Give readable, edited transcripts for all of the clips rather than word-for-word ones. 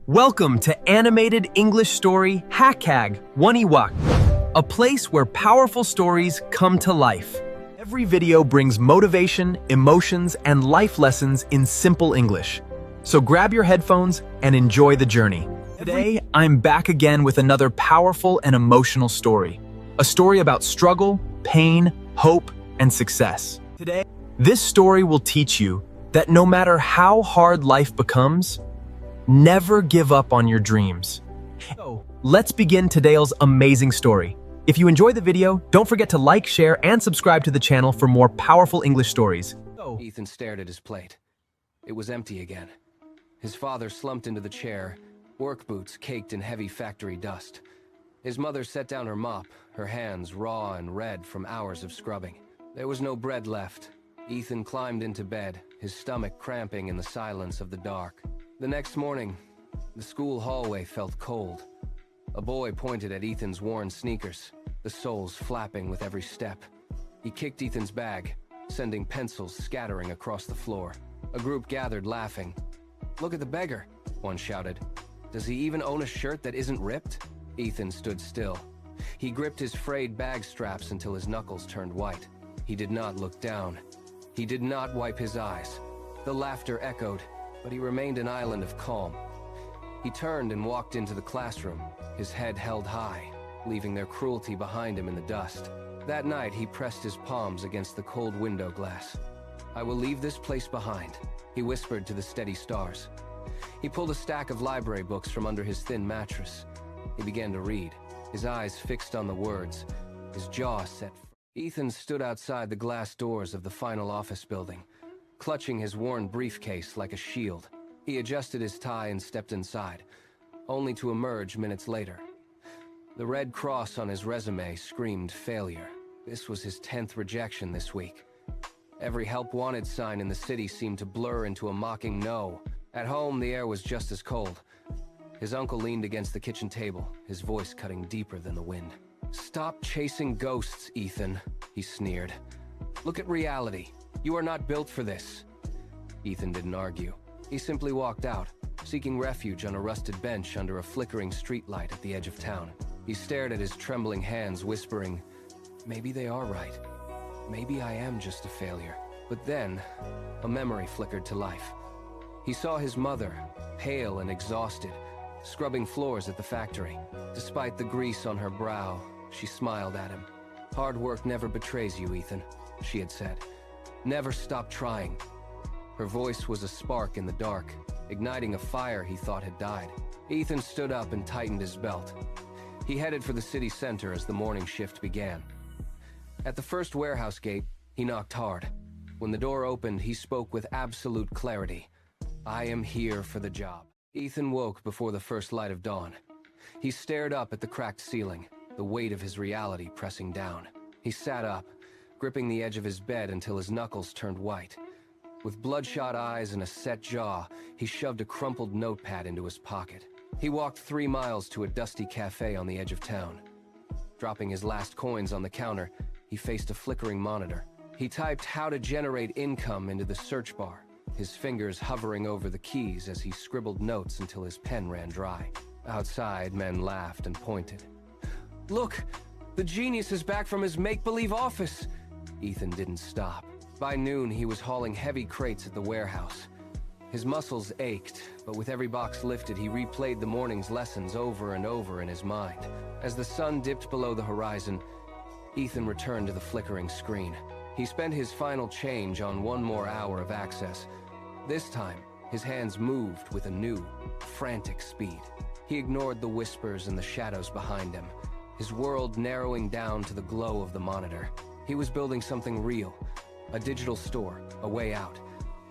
Welcome to animated English story Hakag Waniwak, a place where powerful stories come to life. Every video brings motivation, emotions, and life lessons in simple English. So grab your headphones and enjoy the journey. Today, I'm back again with another powerful and emotional story. A story about struggle, pain, hope, and success. Today, this story will teach you that no matter how hard life becomes, never give up on your dreams. So, let's begin today's amazing story. If you enjoy the video, don't forget to like, share, and subscribe to the channel for more powerful English stories. Ethan stared at his plate. It was empty again. His father slumped into the chair, work boots caked in heavy factory dust. His mother set down her mop, her hands raw and red from hours of scrubbing. There was no bread left. Ethan climbed into bed, his stomach cramping in the silence of the dark. The next morning, the school hallway felt cold. A boy pointed at Ethan's worn sneakers, the soles flapping with every step. He kicked Ethan's bag, sending pencils scattering across the floor. A group gathered laughing. "Look at the beggar," one shouted. "Does he even own a shirt that isn't ripped?" Ethan stood still. He gripped his frayed bag straps until his knuckles turned white. He did not look down. He did not wipe his eyes. The laughter echoed, but he remained an island of calm. He turned and walked into the classroom, his head held high, leaving their cruelty behind him in the dust. That night, he pressed his palms against the cold window glass. "I will leave this place behind," he whispered to the steady stars. He pulled a stack of library books from under his thin mattress. He began to read, his eyes fixed on the words, his jaw set. Ethan stood outside the glass doors of the final office building, clutching his worn briefcase like a shield. He adjusted his tie and stepped inside, only to emerge minutes later. The red cross on his resume screamed failure. This was his 10th rejection this week. Every help wanted sign in the city seemed to blur into a mocking no. At home, the air was just as cold. His uncle leaned against the kitchen table, his voice cutting deeper than the wind. "Stop chasing ghosts, Ethan," he sneered. "Look at reality. You are not built for this." Ethan didn't argue. He simply walked out, seeking refuge on a rusted bench under a flickering streetlight at the edge of town. He stared at his trembling hands, whispering, "Maybe they are right. Maybe I am just a failure." But then, a memory flickered to life. He saw his mother, pale and exhausted, scrubbing floors at the factory. Despite the grease on her brow, she smiled at him. "Hard work never betrays you, Ethan," she had said. "Never stop trying." Her voice was a spark in the dark, igniting a fire he thought had died. Ethan stood up and tightened his belt. He headed for the city center as the morning shift began. At the first warehouse gate, he knocked hard. When the door opened, he spoke with absolute clarity. "I am here for the job." Ethan woke before the first light of dawn. He stared up at the cracked ceiling, the weight of his reality pressing down. He sat up, gripping the edge of his bed until his knuckles turned white. With bloodshot eyes and a set jaw, he shoved a crumpled notepad into his pocket. He walked 3 miles to a dusty cafe on the edge of town. Dropping his last coins on the counter, he faced a flickering monitor. He typed "how to generate income" into the search bar, his fingers hovering over the keys as he scribbled notes until his pen ran dry. Outside, men laughed and pointed. "Look! The genius is back from his make-believe office!" Ethan didn't stop. By noon, he was hauling heavy crates at the warehouse. His muscles ached, but with every box lifted, he replayed the morning's lessons over and over in his mind. As the sun dipped below the horizon, Ethan returned to the flickering screen. He spent his final change on 1 more hour of access. This time, his hands moved with a new, frantic speed. He ignored the whispers and the shadows behind him, his world narrowing down to the glow of the monitor. He was building something real, a digital store, a way out.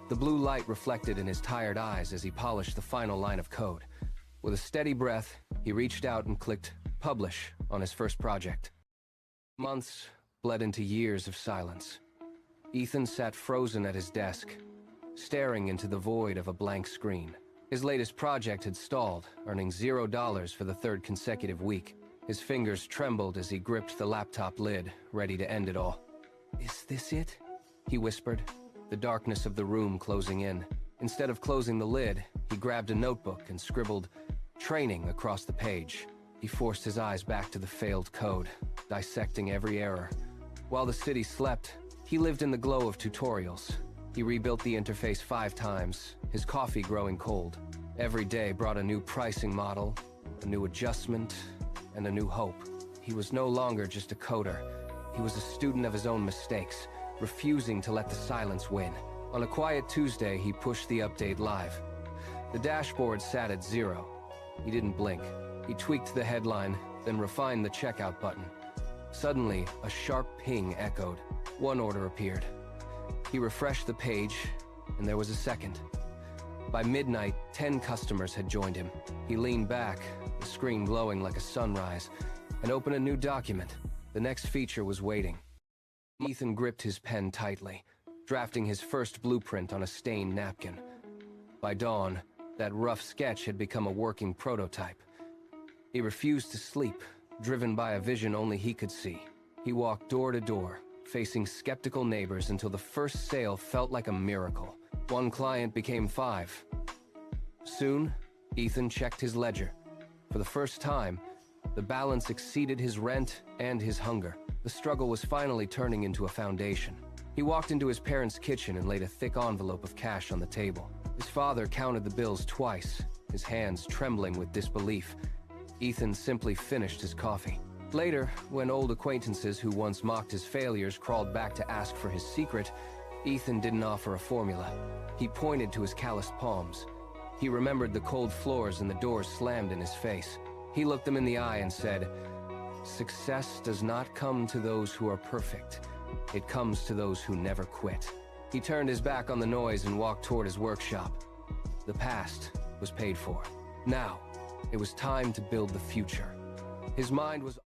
The blue light reflected in his tired eyes as he polished the final line of code. With a steady breath, he reached out and clicked publish on his first project. Months bled into years of silence. Ethan sat frozen at his desk, staring into the void of a blank screen. His latest project had stalled, earning $0 for the 3rd consecutive week. His fingers trembled as he gripped the laptop lid, ready to end it all. "Is this it?" he whispered, the darkness of the room closing in. Instead of closing the lid, he grabbed a notebook and scribbled, Training across the page. He forced his eyes back to the failed code, dissecting every error. While the city slept, he lived in the glow of tutorials. He rebuilt the interface 5 times, his coffee growing cold. Every day brought a new pricing model, a new adjustment, and a new hope. He was no longer just a coder. He was a student of his own mistakes, refusing to let the silence win. On a quiet Tuesday, he pushed the update live. The dashboard sat at 0. He didn't blink. He tweaked the headline, then refined the checkout button. Suddenly, a sharp ping echoed. One order appeared. He refreshed the page, and there was a second. By midnight, 10 customers had joined him. He leaned back, the screen glowing like a sunrise, and opened a new document. The next feature was waiting. Ethan gripped his pen tightly, drafting his first blueprint on a stained napkin. By dawn, that rough sketch had become a working prototype. He refused to sleep, driven by a vision only he could see. He walked door to door, facing skeptical neighbors until the first sale felt like a miracle. 1 client became 5. Soon, Ethan checked his ledger. For the first time, the balance exceeded his rent and his hunger. The struggle was finally turning into a foundation. He walked into his parents' kitchen and laid a thick envelope of cash on the table. His father counted the bills twice, his hands trembling with disbelief. Ethan simply finished his coffee. Later, when old acquaintances who once mocked his failures crawled back to ask for his secret, Ethan didn't offer a formula. He pointed to his calloused palms. He remembered the cold floors and the doors slammed in his face. He looked them in the eye and said, "Success does not come to those who are perfect. It comes to those who never quit." He turned his back on the noise and walked toward his workshop. The past was paid for. Now, it was time to build the future. His mind was...